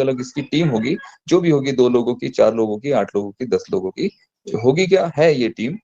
अलग इसकी टीम होगी, जो भी होगी 2 लोगों की, 4 लोगों की, 8 लोगों की, 10 लोगों की होगी, क्या है ये टीम।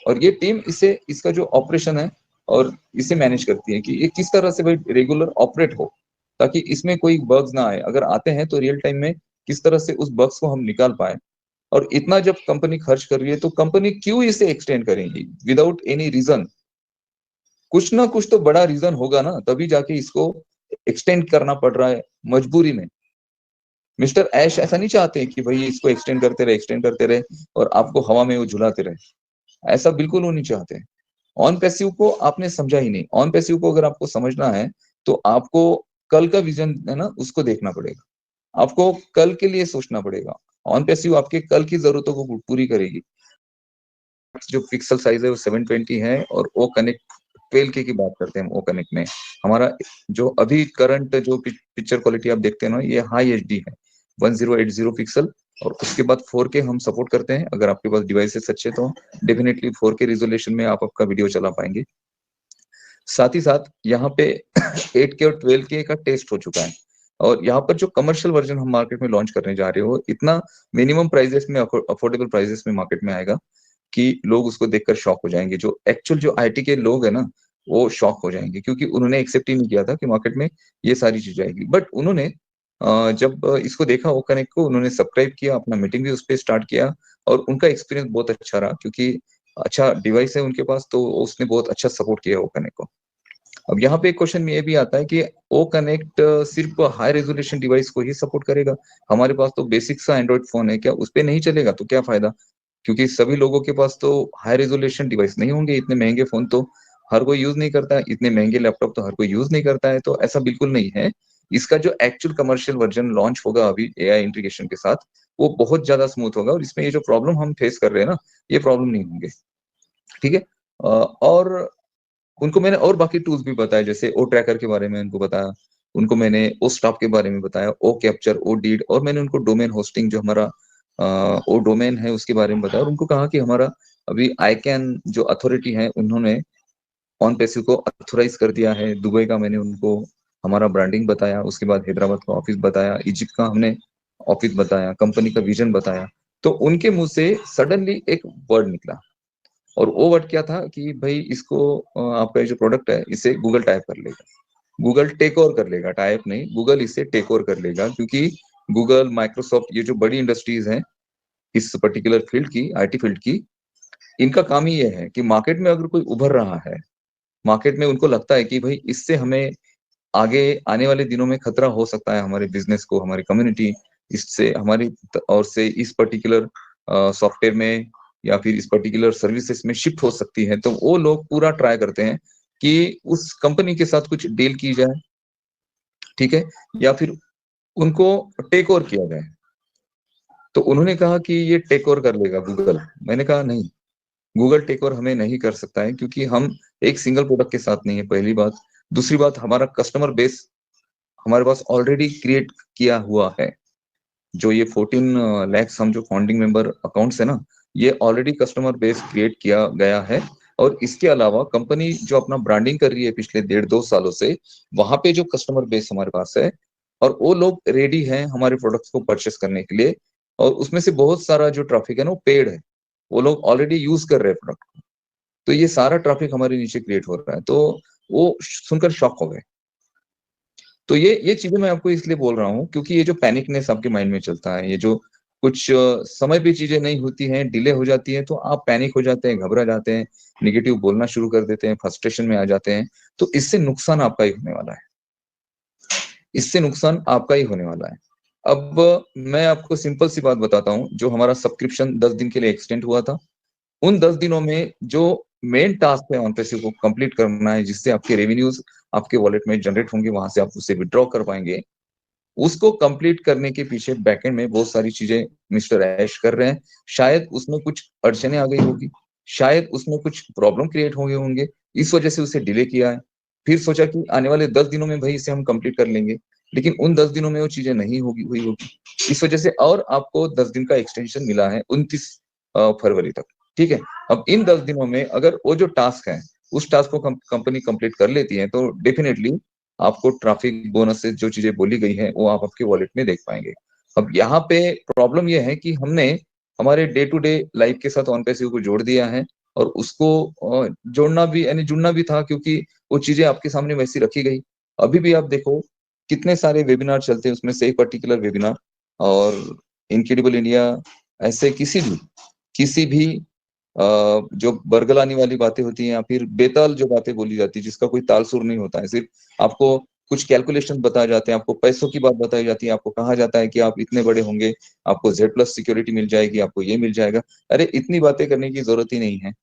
और ये टीम इसे इसका जो ऑपरेशन है और इसे मैनेज करती है कि ये किस तरह से भाई रेगुलर ऑपरेट हो, ताकि इसमें कोई बग्स ना आए, अगर आते हैं तो रियल टाइम में किस तरह से उस बग्स को हम निकाल पाए। और इतना जब कंपनी खर्च कर रही है तो कंपनी क्यों इसे एक्सटेंड करेगी विदाउट एनी रीजन। कुछ ना कुछ तो बड़ा रीजन होगा ना, तभी जाके इसको एक्सटेंड करना पड़ रहा है मजबूरी में। मिस्टर ऐश ऐसा नहीं चाहते कि भाई इसको एक्सटेंड करते रहे और आपको हवा में वो झुलाते रहे, ऐसा बिल्कुल वो नहीं चाहते। ऑन पैसिव को आपने समझा ही नहीं। ऑन पैसिव को अगर आपको समझना है तो आपको कल का विजन है ना उसको देखना पड़ेगा, आपको कल के लिए सोचना पड़ेगा। ऑन पैसिव आपके कल की जरूरतों को पूरी करेगी। जो पिक्सल साइज है वो 720 है और ओ कनेक्ट 12K की बात करते हैं हम। ओ कनेक्ट में हमारा जो अभी करंट जो पिक्चर क्वालिटी आप देखते हैं ना, ये हाई एचडी है 1080 पिक्सल। और उसके बाद 4K हम सपोर्ट करते हैं, अगर आपके पास डिवाइसेस अच्छे तो डेफिनेटली 4K रिजोल्यूशन में आप आपका वीडियो चला पाएंगे। साथ ही साथ यहाँ पे 8K और 12K का टेस्ट हो चुका है। और यहाँ पर जो कमर्शियल वर्जन हम मार्केट में लॉन्च करने जा रहे हो, इतना मिनिमम प्राइजेस में, अफोर्डेबल प्राइजेस में मार्केट में आएगा कि लोग उसको देखकर शॉक हो जाएंगे। जो एक्चुअल जो आईटी के लोग है ना, वो शॉक हो जाएंगे, क्योंकि उन्होंने एक्सेप्ट ही नहीं किया था कि मार्केट में ये सारी चीजें आएगी। बट उन्होंने जब इसको देखा ओ कनेक्ट को, उन्होंने सब्सक्राइब किया, अपना मीटिंग भी उस पर स्टार्ट किया और उनका एक्सपीरियंस बहुत अच्छा रहा, क्योंकि अच्छा डिवाइस है उनके पास, तो उसने बहुत अच्छा सपोर्ट किया ओ कनेक्ट को। अब यहाँ पे एक क्वेश्चन ये भी आता है कि ओ कनेक्ट सिर्फ हाई रेजोल्यूशन डिवाइस को ही सपोर्ट करेगा? हमारे पास तो बेसिक सा एंड्रॉइड फोन है, क्या उस पर नहीं चलेगा? तो क्या फायदा, क्योंकि सभी लोगों के पास तो हाई रेजोल्यूशन डिवाइस नहीं होंगे। इतने महंगे फोन तो हर कोई यूज नहीं करता है, इतने महंगे लैपटॉप तो हर कोई यूज नहीं करता है। तो ऐसा बिल्कुल नहीं है। इसका जो एक्चुअल कमर्शियल वर्जन लॉन्च होगा अभी एआई इंटीग्रेशन के साथ, वो बहुत ज्यादा स्मूथ होगा और इसमें ये जो प्रॉब्लम हम फेस कर रहे हैं ना, ये प्रॉब्लम नहीं होंगे। ठीक है। और उनको मैंने और बाकी टूल्स भी बताए, जैसे ओ ट्रैकर के बारे में उनको बताया, उनको मैंने ओ स्टॉप के बारे में बताया, ओ कैप्चर, ओ डीड, और मैंने उनको डोमेन होस्टिंग जो हमारा ओ डोमेन है उसके बारे में बताया। और उनको कहा कि हमारा अभी आईकैन जो अथॉरिटी है, उन्होंने ऑन पैसिव को अथोराइज कर दिया है। दुबई का मैंने उनको हमारा ब्रांडिंग बताया, उसके बाद हैदराबाद का ऑफिस बताया, इजिप्ट का हमने ऑफिस बताया, कंपनी का विजन बताया। तो उनके मुंह से सडनली एक वर्ड निकला, और वो वर्ड क्या था कि भाई इसको आपका जो प्रोडक्ट है इसे गूगल टाइप कर लेगा, गूगल टेक ओवर कर लेगा। टाइप नहीं, गूगल इसे टेक ओवर कर लेगा, क्योंकि गूगल, माइक्रोसॉफ्ट, ये जो बड़ी इंडस्ट्रीज हैं इस पर्टिकुलर फील्ड की, आईटी फील्ड की, इनका काम ही ये है कि मार्केट में अगर कोई उभर रहा है, मार्केट में उनको लगता है कि भाई इससे हमें आगे आने वाले दिनों में खतरा हो सकता है, हमारे बिजनेस को, हमारी कम्युनिटी इससे, हमारी और से इस पर्टिकुलर सॉफ्टवेयर में या फिर इस पर्टिकुलर सर्विसेज में शिफ्ट हो सकती है, तो वो लोग पूरा ट्राई करते हैं कि उस कंपनी के साथ कुछ डील की जाए, ठीक है, या फिर उनको टेक ओवर किया जाए। तो उन्होंने कहा कि ये टेक ओवर कर लेगा गूगल। मैंने कहा नहीं, गूगल टेक ओवर हमें नहीं कर सकता है, क्योंकि हम एक सिंगल प्रोडक्ट के साथ नहीं है, पहली बात। दूसरी बात, हमारा कस्टमर बेस हमारे पास ऑलरेडी क्रिएट किया हुआ है। जो ये 14 लैक्स हम जो फाउंडिंग मेंबर अकाउंट्स है ना, ये ऑलरेडी कस्टमर बेस क्रिएट किया गया है। और इसके अलावा कंपनी जो अपना ब्रांडिंग कर रही है पिछले 1.5-2 सालों से, वहां पे जो कस्टमर बेस हमारे पास है, और वो लोग रेडी हैं हमारे प्रोडक्ट्स को परचेस करने के लिए। और उसमें से बहुत सारा जो ट्रैफिक है ना, वो पेड है, वो लोग ऑलरेडी यूज कर रहे हैं प्रोडक्ट को। तो ये सारा ट्रैफिक हमारे नीचे क्रिएट हो रहा है, तो वो सुनकर शॉक हो गए। तो ये चीजें मैं आपको इसलिए बोल रहा हूँ, क्योंकि ये जो पैनिकनेस आपके माइंड में चलता है, ये जो कुछ समय पे चीजें नहीं होती हैं, डिले हो जाती है, तो आप पैनिक हो जाते हैं, घबरा जाते हैं, निगेटिव बोलना शुरू कर देते हैं, फ्रस्ट्रेशन में आ जाते हैं। तो इससे नुकसान आपका ही होने वाला है, इससे नुकसान आपका ही होने वाला है। अब मैं आपको सिंपल सी बात बताता हूँ, जो हमारा सब्सक्रिप्शन 10 दिन के लिए एक्सटेंड हुआ था, उन 10 दिनों में जो मेन टास्क है ऑनपेसिव को कंप्लीट करना है, जिससे आपके रेवेन्यूज आपके वॉलेट में जनरेट होंगे, वहां से आप उसे विड्रॉ कर पाएंगे, उसको कंप्लीट करने के पीछे बैकएंड में बहुत सारी चीजें मिस्टर ऐश कर रहे हैं। शायद उसमें कुछ अड़चने आ गई होगी, शायद उसमें कुछ प्रॉब्लम क्रिएट हो गए होंगे, इस वजह से उसे डिले किया है। फिर सोचा कि आने वाले 10 दिनों में भाई इसे हम कंप्लीट कर लेंगे, लेकिन उन 10 दिनों में वो चीजें नहीं हुई होगी, इस वजह से और आपको 10 दिन का एक्सटेंशन मिला है 29 फरवरी तक। ठीक है। अब इन 10 दिनों में अगर वो जो टास्क है, उस टास्क को कंपनी कंप्लीट कर लेती है, तो डेफिनेटली आपको ट्रैफिक बोनस से जो चीजें बोली गई है वो आप आपके वॉलेट में देख पाएंगे। अब यहाँ पे प्रॉब्लम यह है कि हमने हमारे डे टू डे लाइफ के साथ ऑन पैसिव को जोड़ दिया है, और उसको जोड़ना भी यानी जुड़ना भी था, क्योंकि वो चीजें आपके सामने वैसी रखी गई। अभी भी आप देखो कितने सारे वेबिनार चलते हैं, उसमें से एक पर्टिकुलर वेबिनार और इनक्रेडिबल इंडिया, ऐसे किसी भी जो बरगलाने वाली बातें होती हैं या फिर बेताल जो बातें बोली जाती है जिसका कोई ताल सुर नहीं होता है, सिर्फ आपको कुछ कैलकुलेशन बताए जाते हैं, आपको पैसों की बात बताई जाती है, आपको कहा जाता है कि आप इतने बड़े होंगे, आपको Z+ सिक्योरिटी मिल जाएगी, आपको ये मिल जाएगा। अरे इतनी बातें करने की जरूरत ही नहीं है।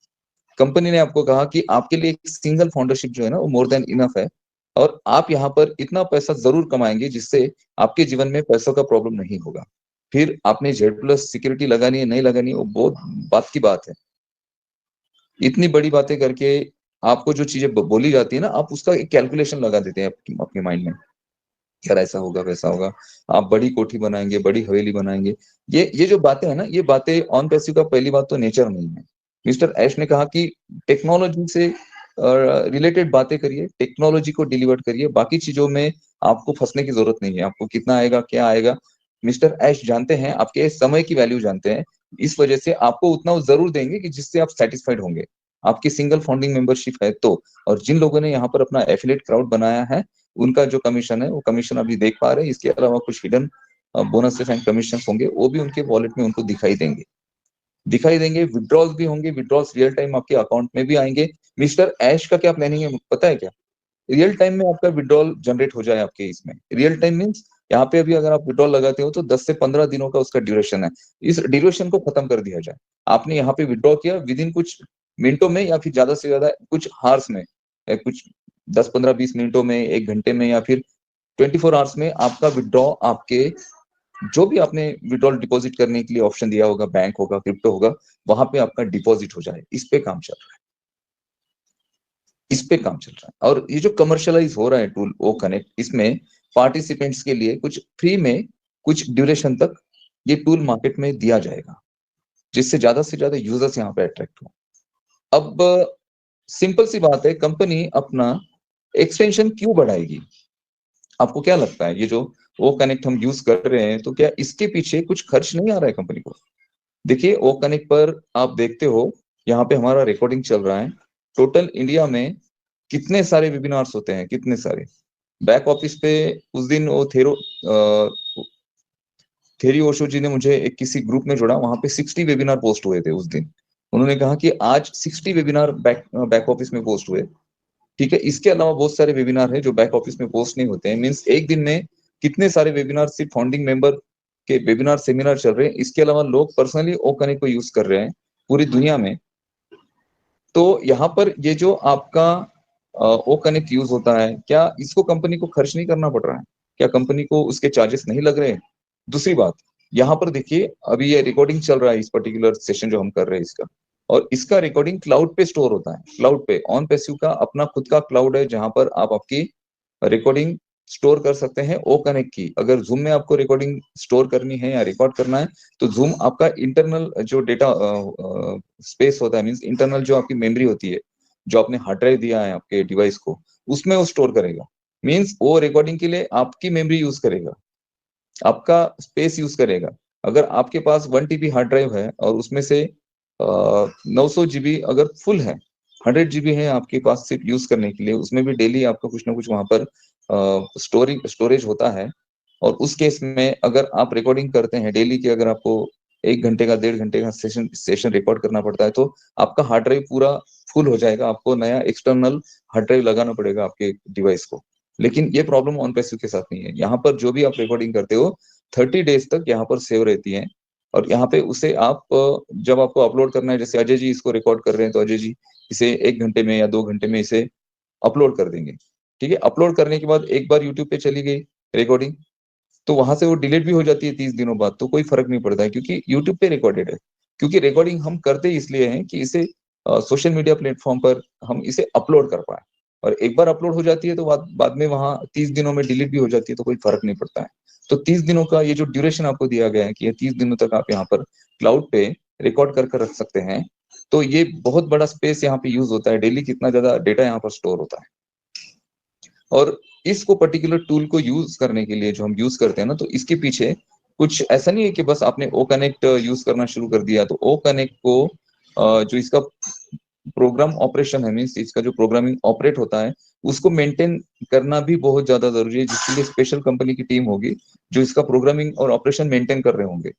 कंपनी ने आपको कहा कि आपके लिए एक सिंगल फाउंडरशिप जो है ना वो मोर देन इनफ है, और आप यहाँ पर इतना पैसा जरूर कमाएंगे जिससे आपके जीवन में पैसों का प्रॉब्लम नहीं होगा। फिर आपने Z+ सिक्योरिटी लगानी है नहीं लगानी है वो बहुत बात की बात है। इतनी बड़ी बातें करके आपको जो चीजें बोली जाती है ना, आप उसका एक कैलकुलेशन लगा देते हैं अपने माइंड में, यार ऐसा होगा वैसा होगा, आप बड़ी कोठी बनाएंगे, बड़ी हवेली बनाएंगे। ये जो बातें है ना, ये बातें ऑन पैसिव का पहली बात तो नेचर नहीं है। मिस्टर ऐश ने कहा कि टेक्नोलॉजी से रिलेटेड बातें करिए, टेक्नोलॉजी को डिलीवर करिए, बाकी चीजों में आपको फंसने की जरूरत नहीं है। आपको कितना आएगा क्या आएगा, मिस्टर ऐश जानते हैं, आपके समय की वैल्यू जानते हैं, इस वजह से आपको उतना वो जरूर देंगे कि जिससे आप सेटिस्फाइड होंगे। आपकी सिंगल फाउंडिंग मेंबरशिप है तो, और जिन लोगों ने यहाँ पर अपना एफिलिएट क्राउड बनाया है उनका जो कमीशन है वो कमीशन अभी देख पा रहे हैं। इसके अलावा कुछ हिडन बोनसेस एंड कमीशन होंगे, वो भी उनके वॉलेट में उनको दिखाई देंगे। विड्रॉल्स भी होंगे, विड्रॉल्स रियल टाइम आपके अकाउंट में भी आएंगे। मिस्टर ऐश का क्या प्लानिंग है पता है क्या? रियल टाइम में आपका विड्रॉल जनरेट हो जाए आपके इसमें। रियल टाइम मीन्स यहाँ पे अभी अगर आप विड्रॉल लगाते हो तो 10 से 15 दिनों का उसका ड्यूरेशन है, इस ड्यूरेशन को खत्म कर दिया जाए। आपने यहाँ पे विड्रॉ किया, विद इन कुछ मिनटों में या फिर ज्यादा से ज्यादा कुछ हार्स में, कुछ 10-15-20 मिनटों में, 1 घंटे में, या फिर 24 आवर्स में आपका विड्रॉ आपके जो भी आपने विड्रॉल डिपॉजिट करने के लिए ऑप्शन दिया होगा, बैंक होगा, क्रिप्टो होगा, वहां पे आपका डिपॉजिट हो जाए। इस पे काम चल रहा है, इस पे काम चल रहा है। और ये जो कमर्शलाइज हो रहा है टूल ओ कनेक्ट, इसमें पार्टिसिपेंट्स के लिए कुछ फ्री में कुछ ड्यूरेशन तक ये टूल मार्केट में दिया जाएगा, जिससे ज्यादा से ज्यादा यूजर्स यहाँ पे अट्रैक्ट हो। अब सिंपल सी बात है, कंपनी अपना एक्सटेंशन क्यों बढ़ाएगी? आपको क्या लगता है, ये जो ओ कनेक्ट हम यूज कर रहे हैं, तो क्या इसके पीछे कुछ खर्च नहीं आ रहा है कंपनी को? देखिए ओ कनेक्ट पर आप देखते हो, यहाँ पे हमारा रिकॉर्डिंग चल रहा है। टोटल इंडिया में कितने सारे वेबिनार्स होते हैं, कितने सारे। बैक ऑफिस पे उस दिन वो थेरी ओशो जी ने मुझे एक किसी ग्रुप में जोड़ा, वहां पे 60 वेबिनार पोस्ट हुए थे उस दिन। उन्होंने कहा कि आज 60 वेबिनार बैक ऑफिस में पोस्ट हुए। ठीक है, इसके अलावा बहुत सारे वेबिनार है जो बैक ऑफिस में पोस्ट नहीं होते हैं। मीन्स एक दिन में कितने सारे वेबिनार सिर्फ फाउंडिंग मेंबर के वेबिनार सेमिनार चल रहे हैं, इसके अलावा लोग पर्सनली ओ कनेक्ट को यूज कर रहे हैं पूरी दुनिया में। तो यहाँ पर ये जो आपका ओ कनेक्ट यूज होता है, क्या इसको कंपनी को खर्च नहीं करना पड़ रहा है? क्या कंपनी को उसके चार्जेस नहीं लग रहे हैं? दूसरी बात, यहाँ पर देखिए अभी ये रिकॉर्डिंग चल रहा है, इस पर्टिकुलर सेशन जो हम कर रहे हैं इसका, और इसका रिकॉर्डिंग क्लाउड पे स्टोर होता है। क्लाउड पे ऑन पैसिव का अपना खुद का क्लाउड है, जहां पर आप आपकी रिकॉर्डिंग स्टोर कर सकते हैं ओ कनेक्ट की। अगर जूम में आपको रिकॉर्डिंग स्टोर करनी है या रिकॉर्ड करना है, तो जूम आपका इंटरनल जो डेटा स्पेस होता है, मीन्स इंटरनल जो आपकी मेमोरी होती है, जो आपने हार्ड ड्राइव दिया है आपके डिवाइस को, उसमें वो स्टोर करेगा। मीन्स वो रिकॉर्डिंग के लिए आपकी मेमोरी यूज करेगा, आपका स्पेस यूज करेगा। अगर आपके पास 1 TB हार्ड ड्राइव है और उसमें से 900 GB अगर फुल है, 100 GB है आपके पास सिर्फ यूज करने के लिए, उसमें भी डेली आपका कुछ ना कुछ वहां पर स्टोरेज होता है। और उस केस में अगर आप रिकॉर्डिंग करते हैं डेली की, अगर आपको 1 घंटे का 1.5 घंटे का सेशन रिकॉर्ड करना पड़ता है, तो आपका हार्ड ड्राइव पूरा फुल हो जाएगा, आपको नया एक्सटर्नल हार्ड ड्राइव लगाना पड़ेगा आपके डिवाइस को। लेकिन ये प्रॉब्लम ऑन पैसिव के साथ नहीं है। यहाँ पर जो भी आप रिकॉर्डिंग करते हो 30 डेज तक यहाँ पर सेव रहती है, और यहाँ पे उसे आप जब आपको अपलोड करना है, जैसे अजय जी इसको रिकॉर्ड कर रहे हैं, तो अजय जी इसे 1 घंटे में या 2 घंटे में इसे अपलोड कर देंगे। ठीक है, अपलोड करने के बाद एक बार यूट्यूब पे चली गई रिकॉर्डिंग, तो वहां से वो डिलीट भी हो जाती है 30 दिनों बाद, तो कोई फर्क नहीं पड़ता है, क्योंकि यूट्यूब पे रिकॉर्डेड है। क्योंकि रिकॉर्डिंग हम करते इसलिए हैं कि इसे सोशल मीडिया प्लेटफॉर्म पर हम इसे अपलोड कर पाए, और एक बार अपलोड हो जाती है तो बाद में वहां 30 दिनों में डिलीट भी हो जाती है, तो कोई फर्क नहीं पड़ता है। तो 30 दिनों का ये जो ड्यूरेशन आपको दिया गया है कि ये 30 दिनों तक आप यहाँ पर क्लाउड पे रिकॉर्ड कर रख सकते हैं, तो ये बहुत बड़ा स्पेस यहाँ पे यूज होता है। डेली कितना ज्यादा डेटा यहाँ पर स्टोर होता है। और इसको पर्टिकुलर टूल को यूज करने के लिए जो हम यूज करते हैं ना, तो इसके पीछे कुछ ऐसा नहीं है कि बस आपने ओ कनेक्ट यूज करना शुरू कर दिया तो ओ कनेक्ट को जो इसका प्रोग्राम ऑपरेशन है, मीन्स इसका जो प्रोग्रामिंग ऑपरेट होता है उसको मेंटेन करना भी बहुत ज्यादा जरूरी है, जिसके लिए स्पेशल कंपनी की टीम होगी जो इसका प्रोग्रामिंग और ऑपरेशन मेंटेन कर रहे होंगे।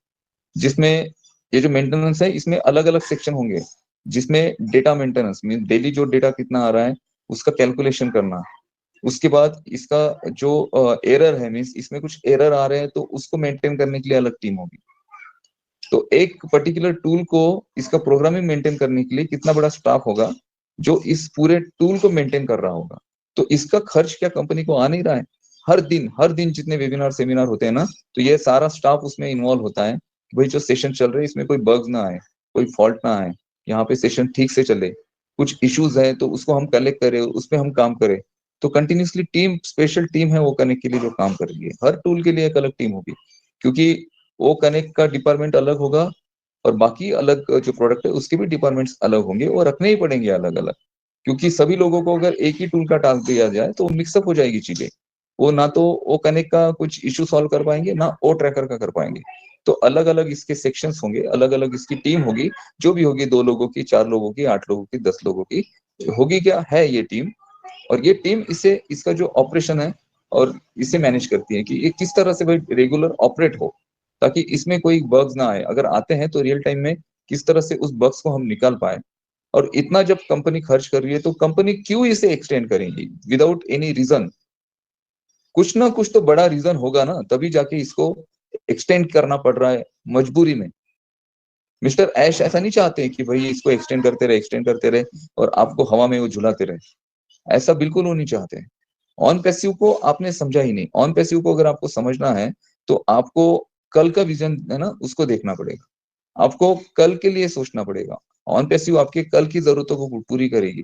जिसमें ये जो मेंटेनेंस है इसमें अलग अलग सेक्शन होंगे, जिसमें डेटा मेंटेनेंस मीन डेली जो डेटा कितना आ रहा है उसका कैलकुलेशन करना। उसके बाद इसका जो एरर है, मीन्स इसमें कुछ एरर आ रहे हैं तो उसको मेंटेन करने के लिए अलग टीम होगी। तो एक पर्टिकुलर टूल को इसका प्रोग्रामिंग मेंटेन करने के लिए कितना बड़ा स्टाफ होगा जो इस पूरे टूल को मेंटेन कर रहा होगा। तो इसका खर्च क्या कंपनी को आ नहीं रहा है? हर दिन जितने वेबिनार सेमिनार होते हैं ना, तो ये सारा स्टाफ उसमें इन्वॉल्व होता है कि भाई जो सेशन चल रहे हैं इसमें कोई बग्स ना आए, कोई फॉल्ट ना आए, यहाँ पे सेशन ठीक से चले, कुछ इश्यूज है तो उसको हम कलेक्ट करें, उस पर हम काम करें। तो कंटिन्यूसली टीम, स्पेशल टीम है वो करने के लिए जो काम कर रही है। हर टूल के लिए एक अलग टीम होगी, क्योंकि वो कनेक्ट का डिपार्टमेंट अलग होगा और बाकी अलग जो प्रोडक्ट है उसके भी डिपार्टमेंट्स अलग होंगे और रखने ही पड़ेंगे अलग अलग, क्योंकि सभी लोगों को अगर एक ही टूल का टास्क दिया जाए तो मिक्सअप हो जाएगी चीजें। वो ना तो ओ कनेक्ट का कुछ इशू सॉल्व कर पाएंगे, ना ओ ट्रैकर का कर पाएंगे। तो अलग अलग इसके सेक्शंस होंगे, अलग अलग इसकी टीम होगी, जो भी होगी 2 लोगों की, 4 लोगों की, 8 लोगों की, 10 लोगों की होगी। क्या है ये टीम? और ये टीम इसे इसका जो ऑपरेशन है और इसे मैनेज करती है कि ये किस तरह से भाई रेगुलर ऑपरेट हो, ताकि इसमें कोई बग्स ना आए, अगर आते हैं तो रियल टाइम में किस तरह से उस बग्स को हम निकाल पाए। और इतना जब कंपनी खर्च कर रही है तो कंपनी क्यों इसे एक्सटेंड करेंगी विदाउट एनी रीजन? कुछ ना कुछ तो बड़ा रीजन होगा ना, तभी जाके इसको एक्सटेंड करना पड़ रहा है मजबूरी में। मिस्टर ऐश ऐसा नहीं चाहते कि भाई इसको एक्सटेंड करते रहे और आपको हवा में वो झुलाते रहे। ऐसा बिल्कुल वो नहीं चाहते। ऑन पैसिव को आपने समझा ही नहीं। ऑन पैसिव को अगर आपको समझना है तो आपको कल का विजन है ना उसको देखना पड़ेगा, आपको कल के लिए सोचना पड़ेगा। ऑन पैसिव आपके कल की जरूरतों को पूरी करेगी,